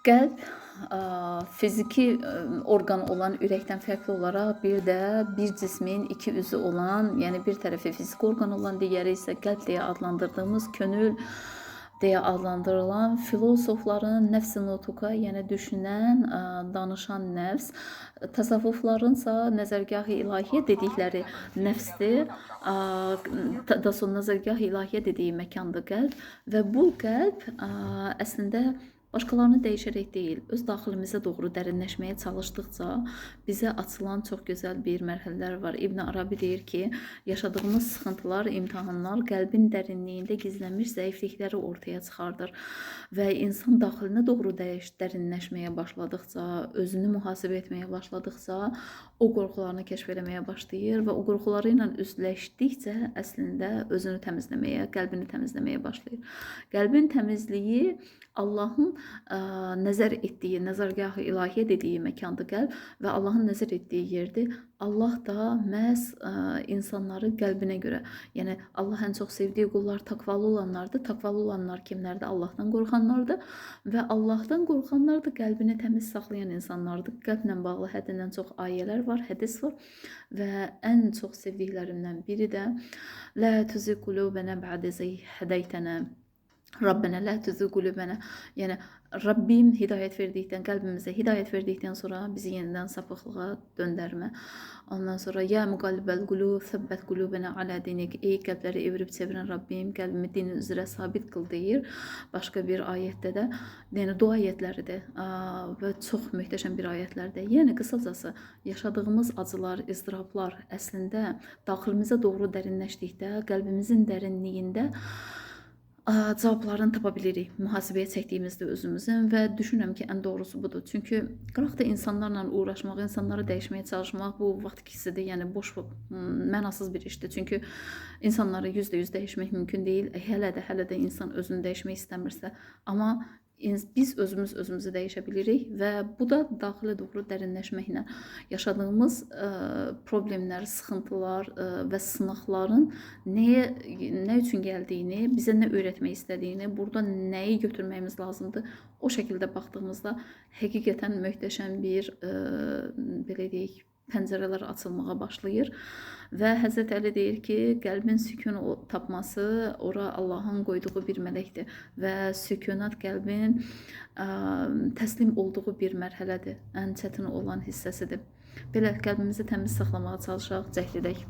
Qəlb fiziki orqan olan ürəkdən fərqli olaraq bir də bir cismin iki üzü olan, yəni bir tərəfi fiziki orqan olan, digəri isə qəlb deyə adlandırdığımız könül deyə adlandırılan filosofların nəfs-i nutuqa, yəni düşünən, danışan nəfs, təsavvuflarınsa nəzərgahı ilahiyyə dedikləri nəfsdir. Daha sonra nəzərgahı ilahiyyə dediyi məkandır qəlb və bu qəlb əslində başqalarını dəyişərək deyil, öz daxilimizə doğru dərinləşməyə çalışdıqca bizə açılan çox gözəl bir mərhələlər var. İbn Arabi deyir ki, yaşadığımız sıxıntılar, imtahanlar qəlbin dərinliyində gizlənmiş zəiflikləri ortaya çıxardır və insan daxilinə doğru dərinləşməyə başladıqca, özünü mühasibə etməyə başladıqca o qorxularını kəşf etməyə başlayır və o qorxuları ilə üzləşdikcə əslində özünü təmizləməyə, qəlbini təmizləməyə başlayır. Qəlbin təmizliyi Allahın nəzər etdiyi, nəzərgahı ilahiyyə dediyi məkandır qəlb və Allahın nəzər etdiyi yerdir. Allah da məhz insanları qəlbinə görə, yəni Allah ən çox sevdiyi qullar taqvalı olanlardır. Taqvalı olanlar kimlərdir? Allahdan qorxanlardır və Allahdan qorxanlar da qəlbini təmiz saxlayan insanlardır. Qəlblə bağlı həddindən çox ayələr var, hədis var və ən çox sevdiklərimdən biri də Lə tuzigh qulubana ba'de iz hadaytana Rabbena la tuzigh qulubana. Yəni Rabbim hidayət verdikdən, qəlbimizə hidayət verdikdən sonra bizi yenidən sapıqlığa döndərmə. Ondan sonra ya muqallibəl qulub səbbət qulubana ala dinik. Ey qəlbləri evirib çevirən Rabbim, qəlbimi dinin üzrə sabit qıl deyir. Başqa bir ayətdə də, yəni dua ayətləridir və çox möhtəşəm bir ayətlərdir. Yəni qısacası yaşadığımız acılar, iztirablar əslində daxilimizə doğru dərinləşdikdə, qəlbimizin dərinliyində cavablarını tapa bilirik mühasibəyə çəkdiyimizdə özümüzün və düşünürəm ki, ən doğrusu budur. Çünki qıraq da insanlarla uğraşmaq, insanları dəyişməyə çalışmaq bu vaxt ikisidir, yəni boş, mənasız bir işdir. Çünki insanları %100 dəyişmək mümkün deyil. Hələ də insan özünü dəyişmək istəmirsə, amma biz özümüzü dəyişə bilirik və bu da daxilə doğru dərinləşməklə yaşadığımız problemlər, sıxıntılar və sınaqların nə üçün gəldiyini, bizə nə öyrətmək istədiyini, burada nəyi götürməyimiz lazımdır, o şəkildə baxdığımızda həqiqətən möhtəşəm bir, belə deyək, pəncərələr açılmağa başlayır və Həzrət Əli deyir ki, qəlbin sükun tapması ora Allahın qoyduğu bir mələkdir və sükunat qəlbin təslim olduğu bir mərhələdir, ən çətin olan hissəsidir. Belə qəlbimizi təmiz saxlamağa çalışaq, cəhd edək.